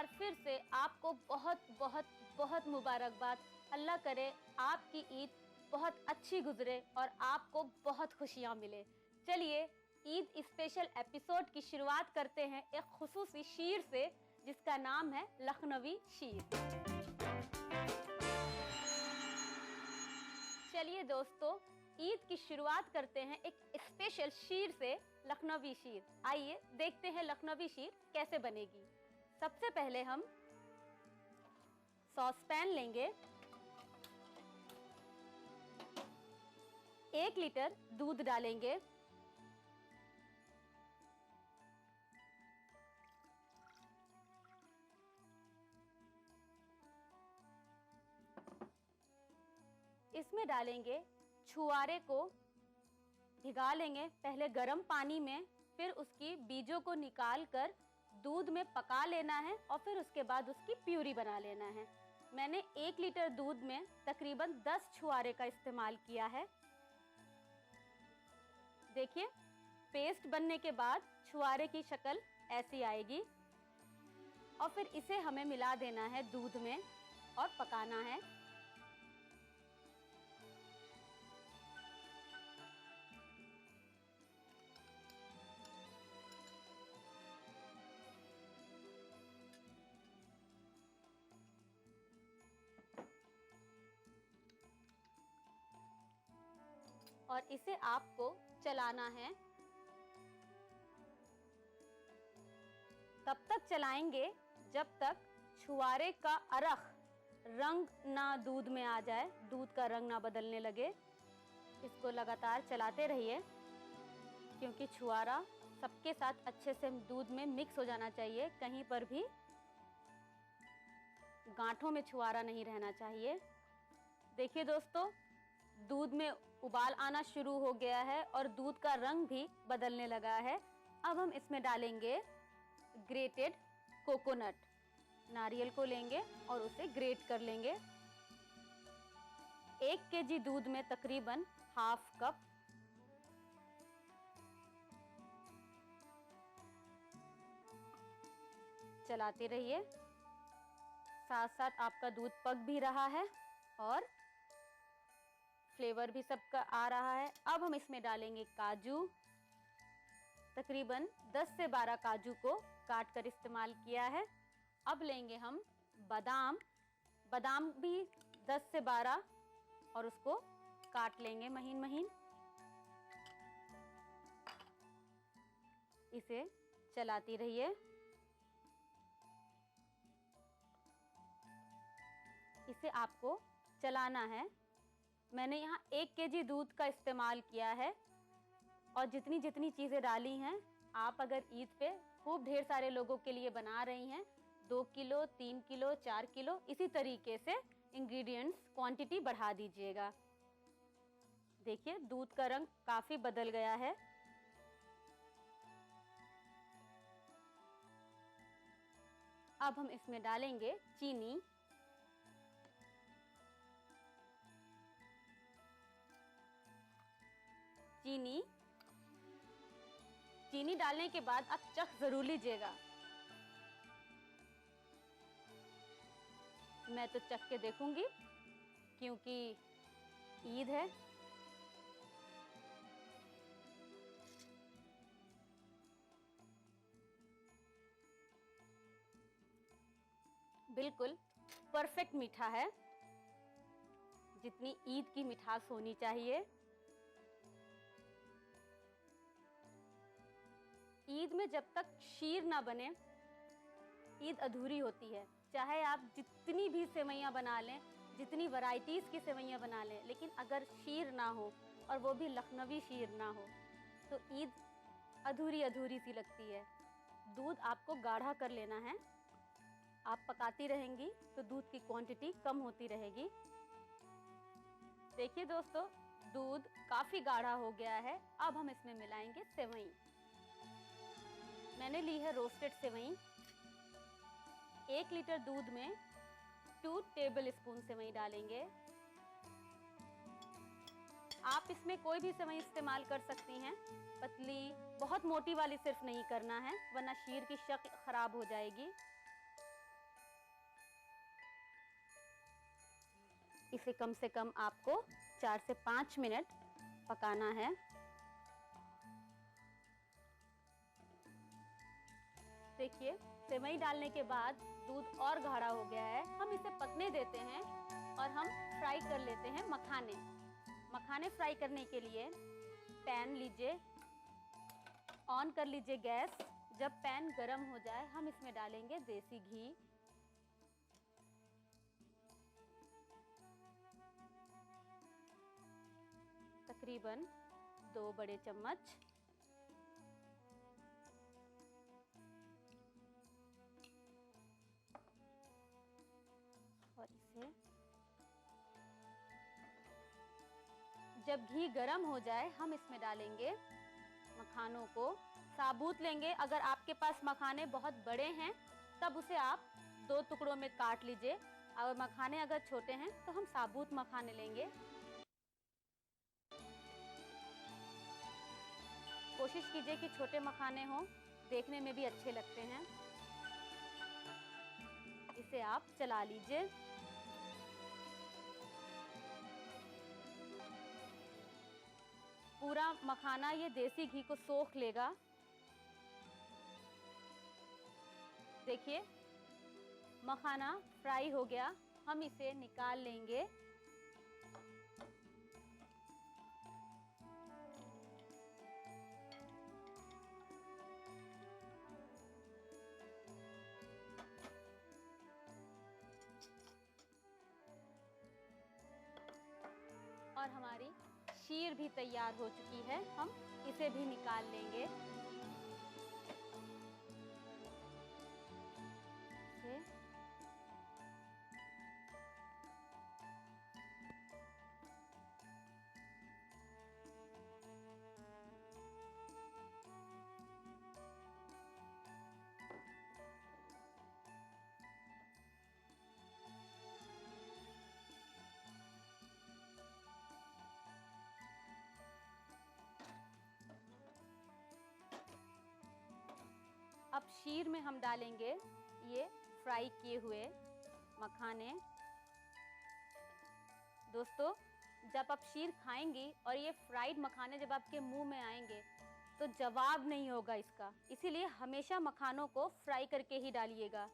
बार फिर से आपको बहुत बहुत बहुत मुबारकबाद। अल्लाह करे आपकी ईद बहुत अच्छी गुजरे और आपको बहुत खुशियाँ मिले। चलिए ईद स्पेशल एपिसोड की शुरुआत करते हैं एक खुसूसी शीर से जिसका नाम है लखनवी शीर। चलिए दोस्तों, ईद की शुरुआत करते हैं एक स्पेशल शीर से, लखनवी शीर। आइए देखते हैं लखनवी शीर कैसे बनेगी। सबसे पहले हम सॉस पैन लेंगे, 1 लीटर दूध डालेंगे, इसमें डालेंगे छुआरे को, भिगा लेंगे पहले गर्म पानी में, फिर उसकी बीजों को निकाल कर दूध में पका लेना है और फिर उसके बाद उसकी प्यूरी बना लेना है। मैंने 1 लीटर दूध में तकरीबन 10 छुआरे का इस्तेमाल किया है। देखिए पेस्ट बनने के बाद छुआरे की शक्ल ऐसी आएगी और फिर इसे हमें मिला देना है दूध में और पकाना है। और इसे आपको चलाना है, तब तक चलाएंगे जब तक छुआरे का अरख रंग ना दूध में आ जाए, दूध का रंग ना बदलने लगे। इसको लगातार चलाते रहिए क्योंकि छुआरा सबके साथ अच्छे से दूध में मिक्स हो जाना चाहिए, कहीं पर भी गांठों में छुआरा नहीं रहना चाहिए। देखिए दोस्तों, दूध में उबाल आना शुरू हो गया है और दूध का रंग भी बदलने लगा है। अब हम इसमें डालेंगे ग्रेटेड कोकोनट। नारियल को लेंगे और उसे ग्रेट कर लेंगे। 1 केजी दूध में तकरीबन ½ कप। चलाते रहिए, साथ साथ आपका दूध पक भी रहा है और फ्लेवर भी सबका आ रहा है। अब हम इसमें डालेंगे काजू, तकरीबन 10 से 12 काजू को काट कर इस्तेमाल किया है। अब लेंगे हम बादाम, बादाम भी 10 से 12 और उसको काट लेंगे महीन महीन। इसे चलाती रहिए। इसे आपको चलाना है। मैंने यहाँ 1 केजी दूध का इस्तेमाल किया है और जितनी जितनी चीज़ें डाली हैं, आप अगर ईद पे खूब ढेर सारे लोगों के लिए बना रही हैं, 2 किलो, 3 किलो, 4 किलो, इसी तरीके से इंग्रेडिएंट्स क्वांटिटी बढ़ा दीजिएगा। देखिए दूध का रंग काफ़ी बदल गया है। अब हम इसमें डालेंगे चीनी। चीनी डालने के बाद आप चख जरूर लीजिएगा। मैं तो चख के देखूंगी क्योंकि ईद है। बिल्कुल परफेक्ट मीठा है, जितनी ईद की मिठास होनी चाहिए। ईद में जब तक शीर ना बने, ईद अधूरी होती है। चाहे आप जितनी भी सेवइयाँ बना लें, जितनी वैरायटीज़ की सेवइयाँ बना लें, लेकिन अगर शीर ना हो और वो भी लखनवी शीर ना हो तो ईद अधूरी अधूरी सी लगती है। दूध आपको गाढ़ा कर लेना है। आप पकाती रहेंगी तो दूध की क्वांटिटी कम होती रहेगी। देखिए दोस्तों, दूध काफ़ी गाढ़ा हो गया है। अब हम इसमें मिलाएंगे सेवई। मैंने ली है रोस्टेड सेवई। 1 लीटर दूध में 2 टेबल स्पून सेवई डालेंगे। आप इसमें कोई भी सेवई इस्तेमाल कर सकती हैं, पतली, बहुत मोटी वाली सिर्फ नहीं करना है वरना शीर की शक्ल खराब हो जाएगी। इसे कम से कम आपको 4 से 5 मिनट पकाना है। देखिए, सेवई डालने के बाद दूध और गाढ़ा हो गया है। हम इसे पकने देते हैं और हम फ्राई कर लेते हैं मखाने। मखाने फ्राई करने के लिए पैन लीजिए, ऑन कर लीजिए गैस। जब पैन गरम हो जाए हम इसमें डालेंगे देसी घी। तकरीबन 2 बड़े चम्मच। और इसे जब घी गरम हो जाए हम इसमें डालेंगे मखानों को। साबुत लेंगे। अगर आपके पास मखाने बहुत बड़े हैं तब उसे आप 2 टुकड़ों में काट लीजिए, और मखाने अगर छोटे हैं तो हम साबुत मखाने लेंगे। कोशिश कीजिए कि छोटे मखाने हों, देखने में भी अच्छे लगते हैं। इसे आप चला लीजिए। पूरा मखाना ये देसी घी को सोख लेगा। देखिए, मखाना फ्राई हो गया। हम इसे निकाल लेंगे। और हमारी शीर भी तैयार हो चुकी है। हम इसे भी निकाल लेंगे। अब शीर में हम डालेंगे ये फ्राई किए हुए मखाने। दोस्तों, जब आप शीर खाएंगी और ये फ्राइड मखाने जब आपके मुंह में आएंगे तो जवाब नहीं होगा इसका। इसीलिए हमेशा मखानों को फ्राई करके ही डालिएगा।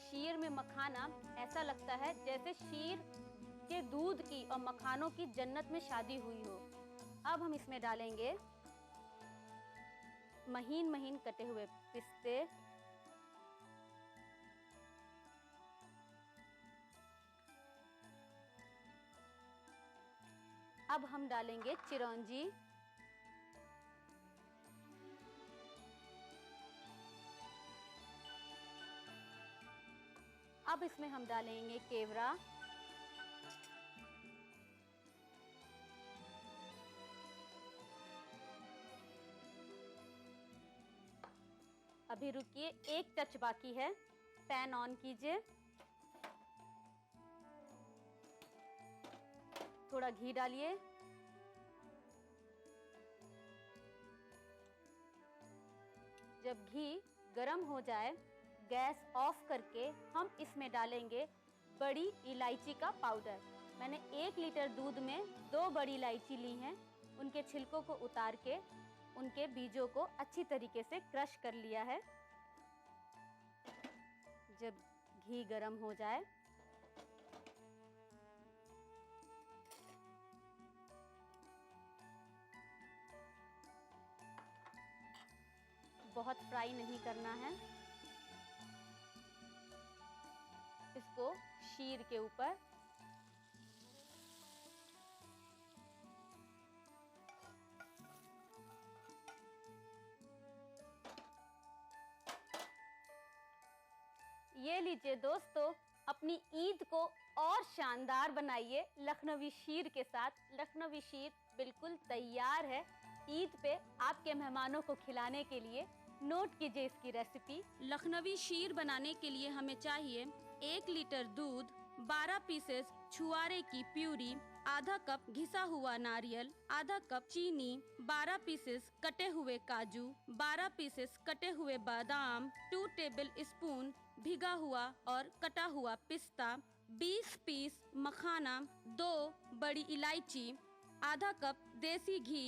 शीर में मखाना ऐसा लगता है जैसे शीर के दूध की और मखानों की जन्नत में शादी हुई हो। अब हम इसमें डालेंगे महीन महीन कटे हुए पिस्ते, अब हम डालेंगे चिरौंजी, अब इसमें हम डालेंगे केवड़ा, अभी रुकिए, एक टच बाकी है। पैन ऑन कीजिए, थोड़ा घी डालिए, जब घी गरम हो जाए गैस ऑफ करके हम इसमें डालेंगे बड़ी इलायची का पाउडर। मैंने 1 लीटर दूध में 2 बड़ी इलायची ली हैं। उनके छिलकों को उतार के उनके बीजों को अच्छी तरीके से क्रश कर लिया है। जब घी गरम हो जाए बहुत फ्राई नहीं करना है, इसको शीर के ऊपर ये लीजिए दोस्तों, अपनी ईद को और शानदार बनाइए लखनवी शीर के साथ। लखनवी शीर बिल्कुल तैयार है ईद पे आपके मेहमानों को खिलाने के लिए। नोट कीजिए इसकी रेसिपी। लखनवी शीर बनाने के लिए हमें चाहिए 1 लीटर दूध, 12 पीसेस छुआरे की प्यूरी, आधा कप घिसा हुआ नारियल, आधा कप चीनी, 12 पीसेस कटे हुए काजू, 12 पीसेस कटे हुए बादाम, 2 टेबल स्पून भिगा हुआ और कटा हुआ पिस्ता, 20 पीस मखाना, 2 बड़ी इलायची, आधा कप देसी घी,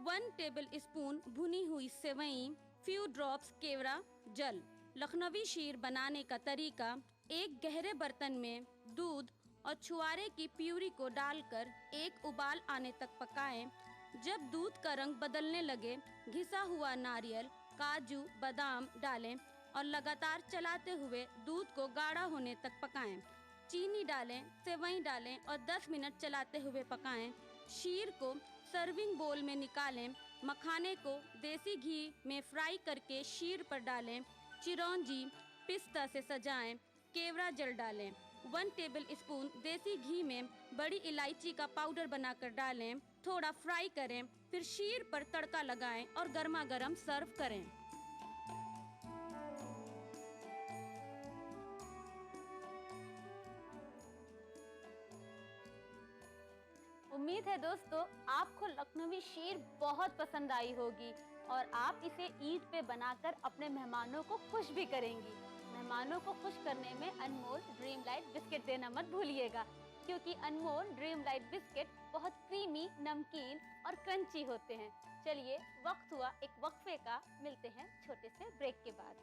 1 टेबल स्पून भुनी हुई सेवई, फ्यू ड्रॉप्स केवड़ा जल। लखनवी शीर बनाने का तरीका: एक गहरे बर्तन में दूध और छुआरे की प्यूरी को डालकर एक उबाल आने तक पकाएं। जब दूध का रंग बदलने लगे, घिसा हुआ नारियल, काजू, बादाम डालें और लगातार चलाते हुए दूध को गाढ़ा होने तक पकाएं। चीनी डालें, सेवई डालें और 10 मिनट चलाते हुए पकाएं। शीर को सर्विंग बोल में निकालें। मखाने को देसी घी में फ्राई करके शीर पर डालें। चिरौंजी, पिस्ता से सजाएं। केवड़ा जल डालें। 1 टेबल स्पून देसी घी में बड़ी इलायची का पाउडर बनाकर डालें। थोड़ा फ्राई करें, फिर शीर पर तड़का लगाएं और गर्मा गर्म सर्व करें। उम्मीद है दोस्तों आपको लखनवी शीर बहुत पसंद आई होगी और आप इसे ईद पे बनाकर अपने मेहमानों को खुश भी करेंगी। मेहमानों को खुश करने में अनमोल ड्रीम लाइट बिस्किट देना मत भूलिएगा, क्योंकि अनमोल ड्रीम लाइट बिस्किट बहुत क्रीमी, नमकीन और क्रंची होते हैं। चलिए वक्त हुआ एक वक्फे का, मिलते हैं छोटे से ब्रेक के बाद।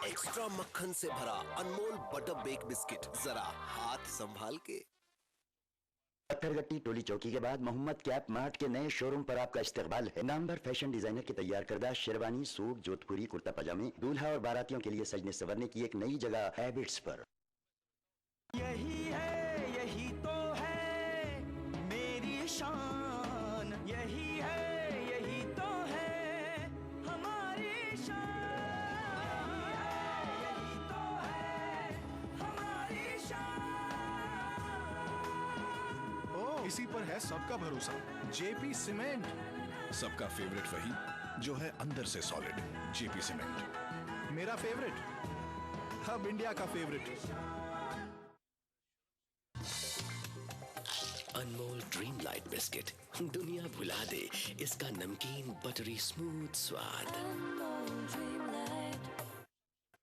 एक्स्ट्रा मक्खन से भरा अनमोल बटर बेक बिस्किट, जरा हाथ संभाल के। पत्थरगट्टी टोली चौकी के बाद मोहम्मद कैप मार्ट के नए शोरूम पर आपका इस्तकबाल है। नामवर फैशन डिजाइनर के तैयार करदा शेरवानी, सूट, जोधपुरी, कुर्ता पजामे, दूल्हा और बारातियों के लिए सजने संवरने की एक नई जगह हैबिट्स पर। यही है, यही तो है मेरी शान, यही है, यही तो है हमारी शान, यही तो है हमारी शान। ओ, इसी पर है सबका भरोसा, जेपी सीमेंट। सबका फेवरेट वही जो है अंदर से सॉलिड, जेपी सीमेंट। मेरा फेवरेट, अब इंडिया का फेवरेट। अनमोल ड्रीम लाइट बिस्किट, दुनिया भुला दे इसका नमकीन बटरी स्मूथ स्वाद।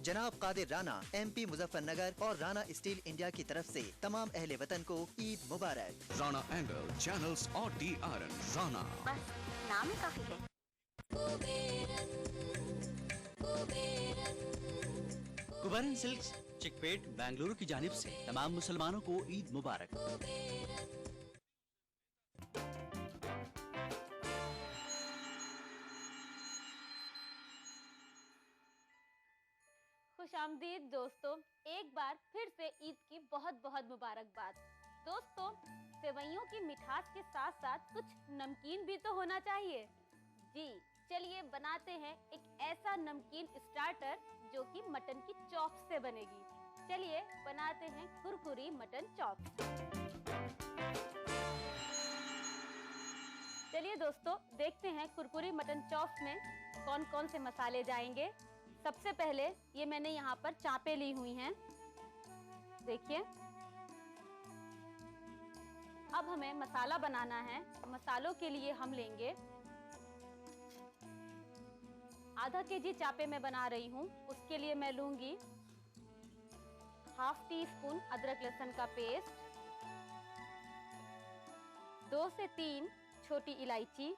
जनाब कादिर राना, MP मुजफ्फरनगर और राना स्टील इंडिया की तरफ से तमाम अहले वतन को ईद मुबारक। राणा एंगल, चैनल्स और DRN राणा। बस नाम ही काफी है। कुबेरन सिल्क्स, चिकपेट, बेंगलुरु की जानिब से तमाम मुसलमानों को ईद मुबारक। खुशामदीद दोस्तों, एक बार फिर से ईद की बहुत बहुत मुबारकबाद। दोस्तों, सेवइयों की मिठास के साथ साथ कुछ नमकीन भी तो होना चाहिए। जी चलिए बनाते हैं एक ऐसा नमकीन स्टार्टर जो कि मटन की चॉप्स से बनेगी। चलिए बनाते हैं कुरकुरी मटन चॉप्स। चलिए दोस्तों देखते हैं कुरकुरी मटन चॉप्स में कौन कौन से मसाले जाएंगे। सबसे पहले ये मैंने यहाँ पर चापे ली हुई हैं, देखिए। अब हमें मसाला बनाना है। मसालों के लिए हम लेंगे आधा केजी चापे मैं बना रही हूँ, उसके लिए मैं लूंगी ½ टीस्पून अदरक लहसुन का पेस्ट, 2 से 3 छोटी इलायची,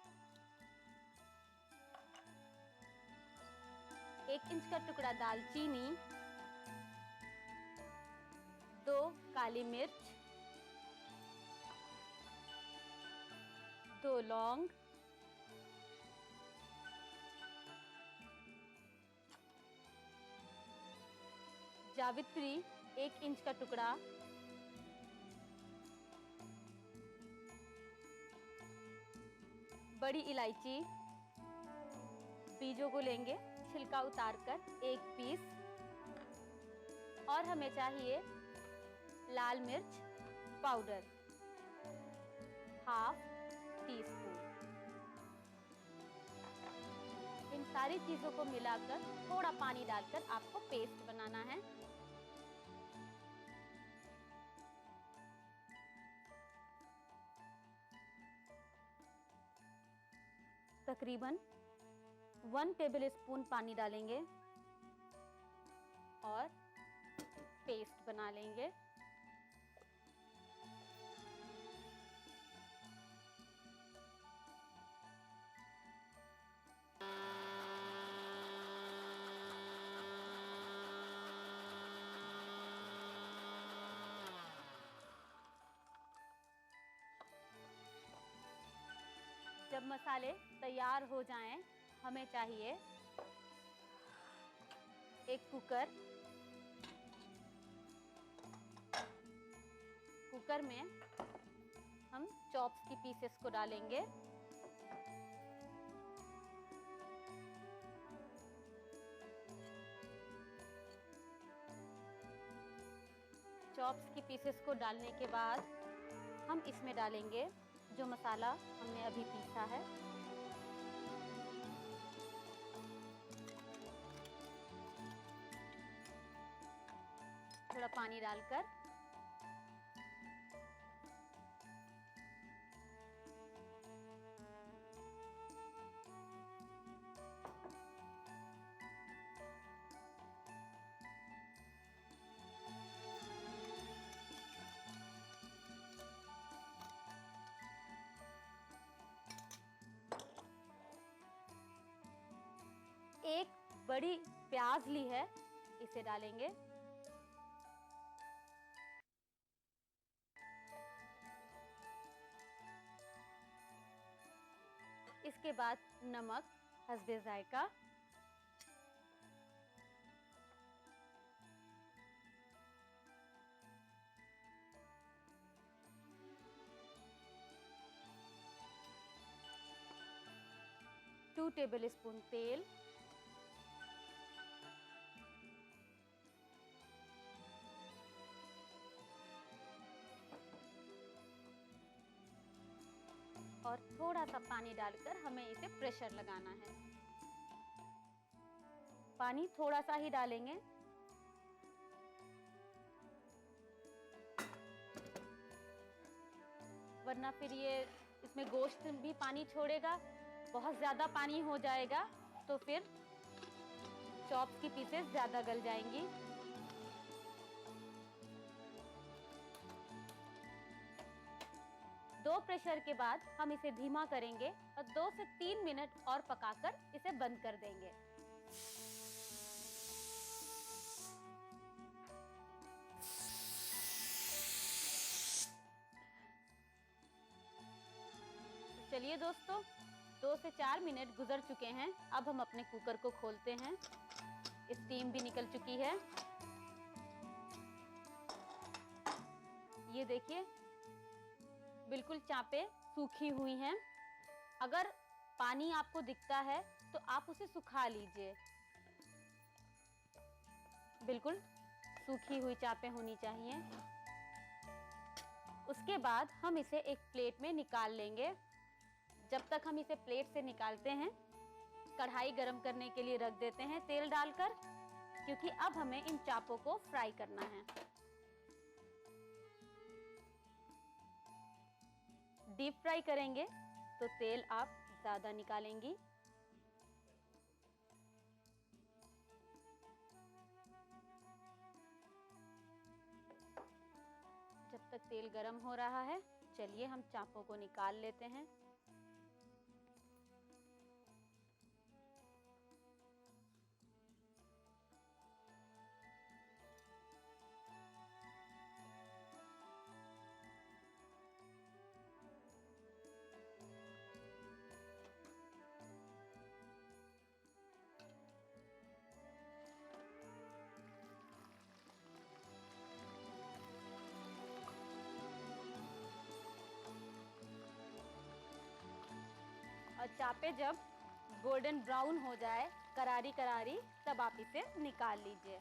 1 इंच का टुकड़ा दालचीनी, 2 काली मिर्च, 2 लौंग, 1 जावित्री 1 इंच का टुकड़ा, बड़ी इलायची, बीजों को लेंगे, छिलका उतारकर 1 पीस, और हमें चाहिए लाल मिर्च पाउडर ½ टीस्पून। इन सारी चीजों को मिलाकर थोड़ा पानी डालकर आपको पेस्ट बनाना है। तकरीबन 1 टेबलस्पून पानी डालेंगे और पेस्ट बना लेंगे। जब मसाले तैयार हो जाएं, हमें चाहिए एक कुकर। कुकर में हम चॉप्स की पीसेस को डालेंगे। चॉप्स की पीसेस को डालने के बाद हम इसमें डालेंगे जो मसाला हमने अभी पीसा है। थोड़ा पानी डालकर एक बड़ी प्याज ली है, इसे डालेंगे। इसके बाद नमक हस्बे जायका, टू टेबलस्पून तेल, और थोड़ा सा पानी डालकर हमें इसे प्रेशर लगाना है। पानी थोड़ा सा ही डालेंगे। वरना फिर ये इसमें गोश्त भी पानी छोड़ेगा, बहुत ज़्यादा पानी हो जाएगा तो फिर चॉप्स की पीसेस ज़्यादा गल जाएंगी। दो प्रेशर के बाद हम इसे धीमा करेंगे और 2 से 3 मिनट और पकाकर इसे बंद कर देंगे। चलिए दोस्तों, 2 से 4 मिनट गुजर चुके हैं। अब हम अपने कुकर को खोलते हैं। स्टीम भी निकल चुकी है। ये देखिए, बिल्कुल चापें सूखी हुई हैं। अगर पानी आपको दिखता है तो आप उसे सुखा लीजिए। बिल्कुल सूखी हुई चापें होनी चाहिए। उसके बाद हम इसे एक प्लेट में निकाल लेंगे। जब तक हम इसे प्लेट से निकालते हैं, कढ़ाई गरम करने के लिए रख देते हैं तेल डालकर, क्योंकि अब हमें इन चापों को फ्राई करना है। डीप फ्राई करेंगे तो तेल आप ज़्यादा निकालेंगी। जब तक तेल गरम हो रहा है, चलिए हम चापों को निकाल लेते हैं। और चापे जब गोल्डन ब्राउन हो जाए, करारी करारी, तब आप इसे निकाल लीजिए।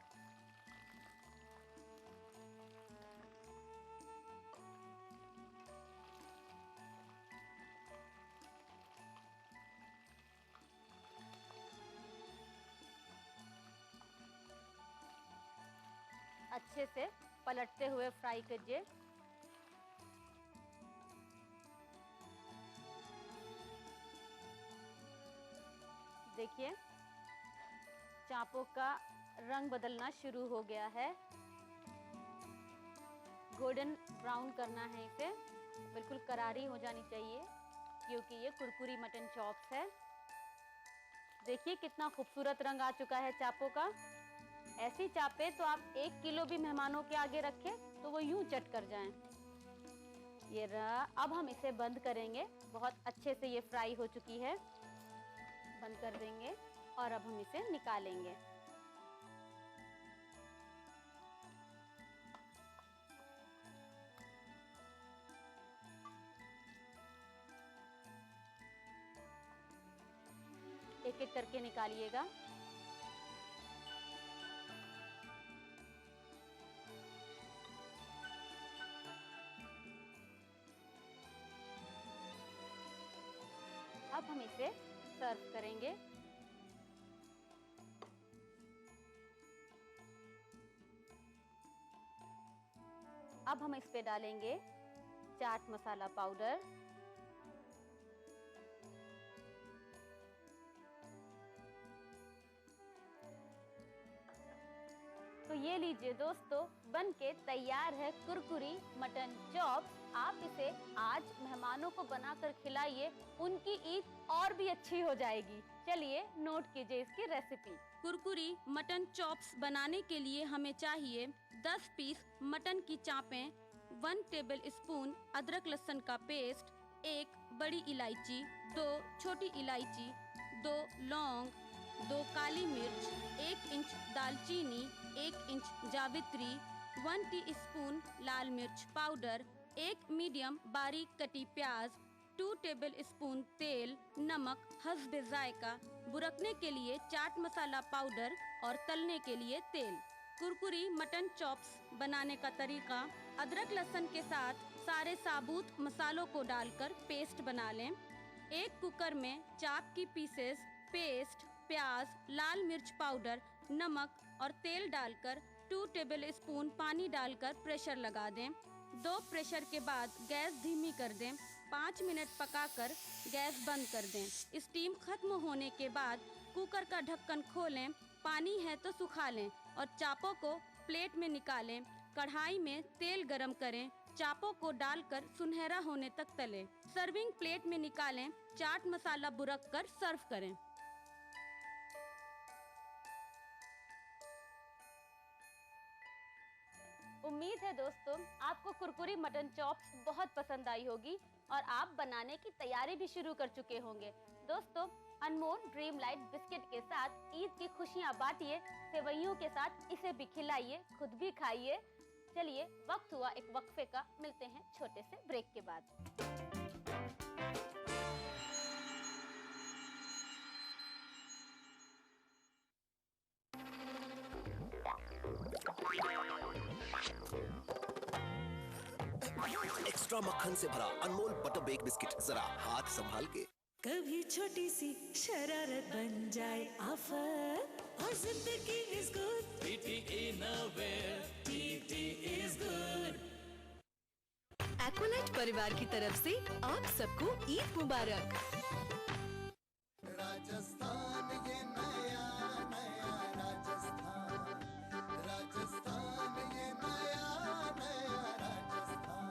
अच्छे से पलटते हुए फ्राई कीजिए। देखिए चापों का रंग बदलना शुरू हो गया है, गोल्डन ब्राउन करना है इसे, बिल्कुल करारी हो जानी चाहिए क्योंकि ये कुरकुरी मटन चॉप्स है। देखिए कितना खूबसूरत रंग आ चुका है चापों का। ऐसी चापे तो आप 1 किलो भी मेहमानों के आगे रखें तो वो यूं चट कर जाएं। ये रहा, अब हम इसे बंद करेंगे। बहुत अच्छे से ये फ्राई हो चुकी है, बंद कर देंगे और अब हम इसे निकालेंगे। एक एक करके निकालिएगा। अब हम इसे सर्व करेंगे। अब हम इस पे डालेंगे चाट मसाला पाउडर, तो ये लीजिए दोस्तों, बन के तैयार है कुरकुरी मटन चॉप्स। आप इसे आज मेहमानों को बनाकर खिलाइए, उनकी ईद और भी अच्छी हो जाएगी। चलिए नोट कीजिए इसकी रेसिपी। कुरकुरी मटन चॉप्स बनाने के लिए हमें चाहिए 10 पीस मटन की चापें, 1 टेबल स्पून अदरक लहसुन का पेस्ट, 1 बड़ी इलायची, 2 छोटी इलायची, 2 लौंग, 2 काली मिर्च, 1 इंच दालचीनी, 1 इंच जावित्री, 1 टीस्पून लाल मिर्च पाउडर, 1 मीडियम बारीक कटी प्याज, 2 टेबल स्पून तेल, नमक हस्बे जायका, बुरकने के लिए चाट मसाला पाउडर और तलने के लिए तेल। कुरकुरी मटन चॉप्स बनाने का तरीका: अदरक लहसुन के साथ सारे साबुत मसालों को डालकर पेस्ट बना लें। एक कुकर में चाप की पीसेस, पेस्ट, प्याज, लाल मिर्च पाउडर, नमक और तेल डालकर 2 टेबल स्पून पानी डालकर प्रेशर लगा दें। 2 प्रेशर के बाद गैस धीमी कर दें। 5 मिनट पकाकर गैस बंद कर दें। स्टीम खत्म होने के बाद कुकर का ढक्कन खोलें, पानी है तो सुखा लें और चापों को प्लेट में निकालें। कढ़ाई में तेल गरम करें, चापों को डालकर सुनहरा होने तक तलें। सर्विंग प्लेट में निकालें, चाट मसाला बुरक कर सर्व करें। उम्मीद है दोस्तों आपको कुरकुरी मटन चॉप्स बहुत पसंद आई होगी और आप बनाने की तैयारी भी शुरू कर चुके होंगे। दोस्तों, अनमोल ड्रीम लाइट बिस्किट के साथ ईद की खुशियां बांटिए, सेवइयों के साथ इसे भी खिलाइए, खुद भी खाइए। चलिए वक्त हुआ एक वक्फे का, मिलते हैं छोटे से ब्रेक के बाद। एक्स्ट्रा मक्खन से भरा अनमोल बटर बेक बिस्किट, जरा हाथ संभाल के। कभी छोटी सी शरारत बन जाए आफत, और जिंदगी इज गुड, टीटी इनोवेयर, टीटी इज गुड। एक्वालाइट परिवार की तरफ से आप सबको ईद मुबारक। राजस्थान ये नया नया राजस्थान, राजस्थान ये नया नया राजस्थान।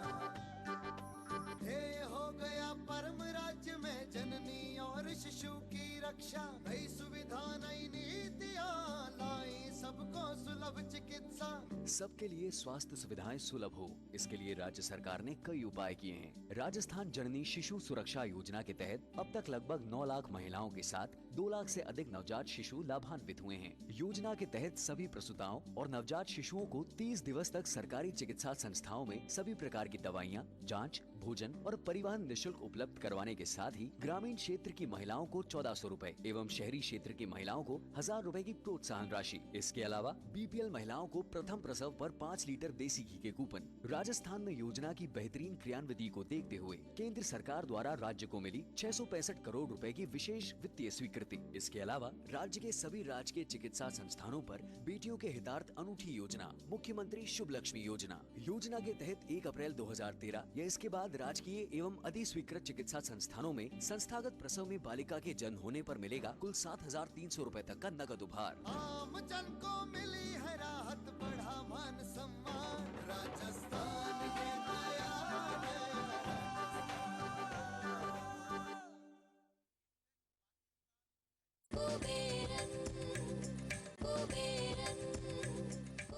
ध्येय हो गया परम राज्य में जननी और शिशु की रक्षा, नई सुविधा नई नीतियां लाई सबको सुलभ चिकित्सा। सबके लिए स्वास्थ्य सुविधाएं सुलभ हो, इसके लिए राज्य सरकार ने कई उपाय किए हैं। राजस्थान जननी शिशु सुरक्षा योजना के तहत अब तक लगभग 9 लाख महिलाओं के साथ 2 लाख से अधिक नवजात शिशु लाभान्वित हुए हैं। योजना के तहत सभी प्रसूताओं और नवजात शिशुओं को 30 दिवस तक सरकारी चिकित्सा संस्थाओं में सभी प्रकार की दवाइयाँ, जांच, भोजन और परिवहन निःशुल्क उपलब्ध करवाने के साथ ही ग्रामीण क्षेत्र की महिलाओं को 1400 रूपए एवं शहरी क्षेत्र की महिलाओं को 1000 रूपए की प्रोत्साहन राशि। इसके अलावा BPL महिलाओं को प्रथम प्रसव पर 5 लीटर देसी घी के कूपन। राजस्थान में योजना की बेहतरीन क्रियान्विति को देखते हुए केंद्र सरकार द्वारा राज्य को मिली 665 करोड़ रुपए की विशेष वित्तीय स्वीकृति। इसके अलावा राज्य के सभी राजकीय चिकित्सा संस्थानों पर बेटियों के हितार्थ अनूठी योजना मुख्यमंत्री शुभ लक्ष्मी योजना। योजना के तहत 1 अप्रैल 2013 या इसके बाद राजकीय एवं अधिस्वीकृत चिकित्सा संस्थानों में संस्थागत प्रसव में बालिका के जन्म होने पर मिलेगा कुल 7,300 रूपए तक का नकद उपहार। आम जन को मिली है राहत, बढ़ा मान सम्मान। राजस्थान ये नया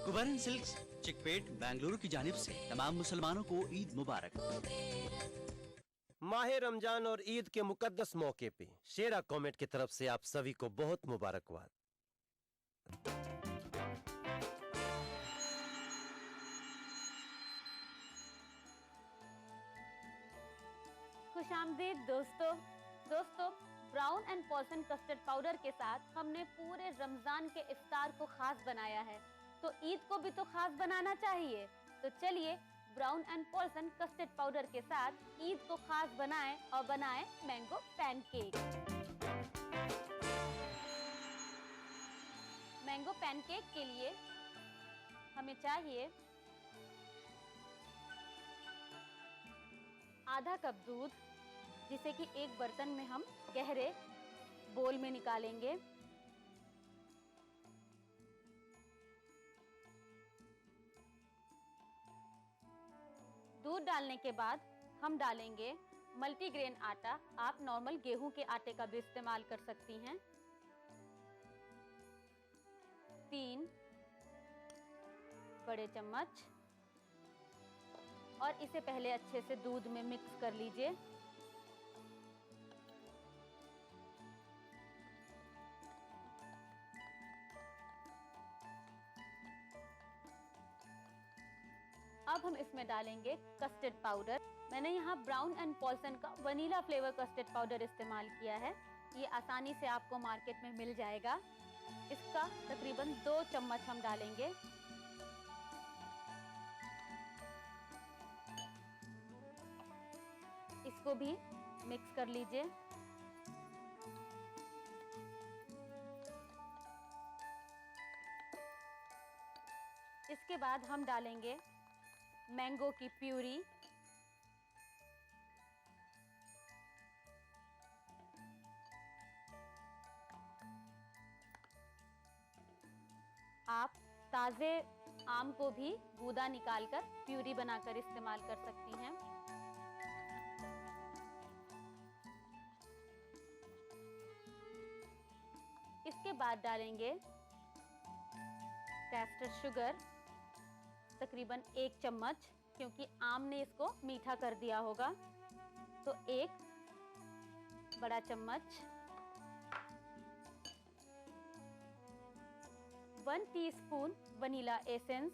कुबेरन सिल्क्स चिकपेट बेंगलुरु की जानिब से तमाम मुसलमानों को ईद मुबारक। माह रमजान और ईद के मुकद्दस मौके पे शेरा कॉमेट की तरफ से आप सभी को बहुत मुबारकबाद। खुशामदीद दोस्तों Brown and Polson custard powder के साथ हमने पूरे रमजान के इफ्तार को खास बनाया है, तो ईद को भी तो खास बनाना चाहिए। तो चलिए Brown and Polson custard powder के साथ ईद को खास बनाएं और बनाएं मैंगो पैनकेक। मैंगो पैनकेक के लिए हमें चाहिए आधा कप दूध, जिसे कि एक बर्तन में हम गहरे बोल में निकालेंगे। दूध डालने के बाद हम डालेंगे मल्टीग्रेन आटा। आप नॉर्मल गेहूं के आटे का भी इस्तेमाल कर सकती हैं। 3 बड़े चम्मच, और इसे पहले अच्छे से दूध में मिक्स कर लीजिए। अब हम इसमें डालेंगे कस्टर्ड पाउडर। मैंने यहाँ ब्राउन एंड पॉल्सन का वनीला फ्लेवर कस्टर्ड पाउडर इस्तेमाल किया है। ये आसानी से आपको मार्केट में मिल जाएगा। इसका तकरीबन 2 चम्मच हम डालेंगे। इसको भी मिक्स कर लीजिए। इसके बाद हम डालेंगे मैंगो की प्यूरी। आप ताजे आम को भी गूदा निकालकर प्यूरी बनाकर इस्तेमाल कर सकती हैं। इसके बाद डालेंगे कैस्टर शुगर, तकरीबन 1 चम्मच, क्योंकि आम ने इसको मीठा कर दिया होगा। तो 1 बड़ा चम्मच। 1 teaspoon vanilla essence.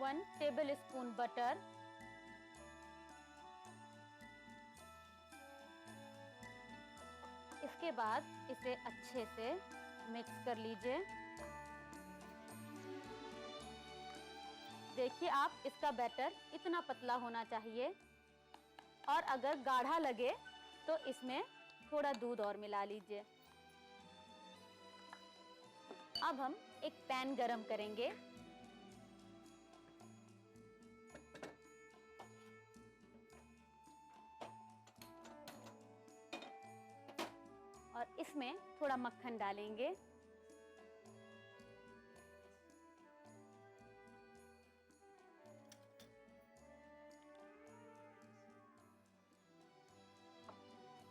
1 table spoon butter. इसके बाद इसे अच्छे से मिक्स कर लीजिए। देखिए, आप इसका बैटर इतना पतला होना चाहिए, और अगर गाढ़ा लगे तो इसमें थोड़ा दूध और मिला लीजिए। अब हम एक पैन गरम करेंगे। और इसमें थोड़ा मक्खन डालेंगे।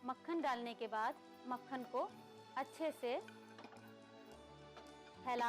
मक्खन डालने के बाद मक्खन को अच्छे से फैला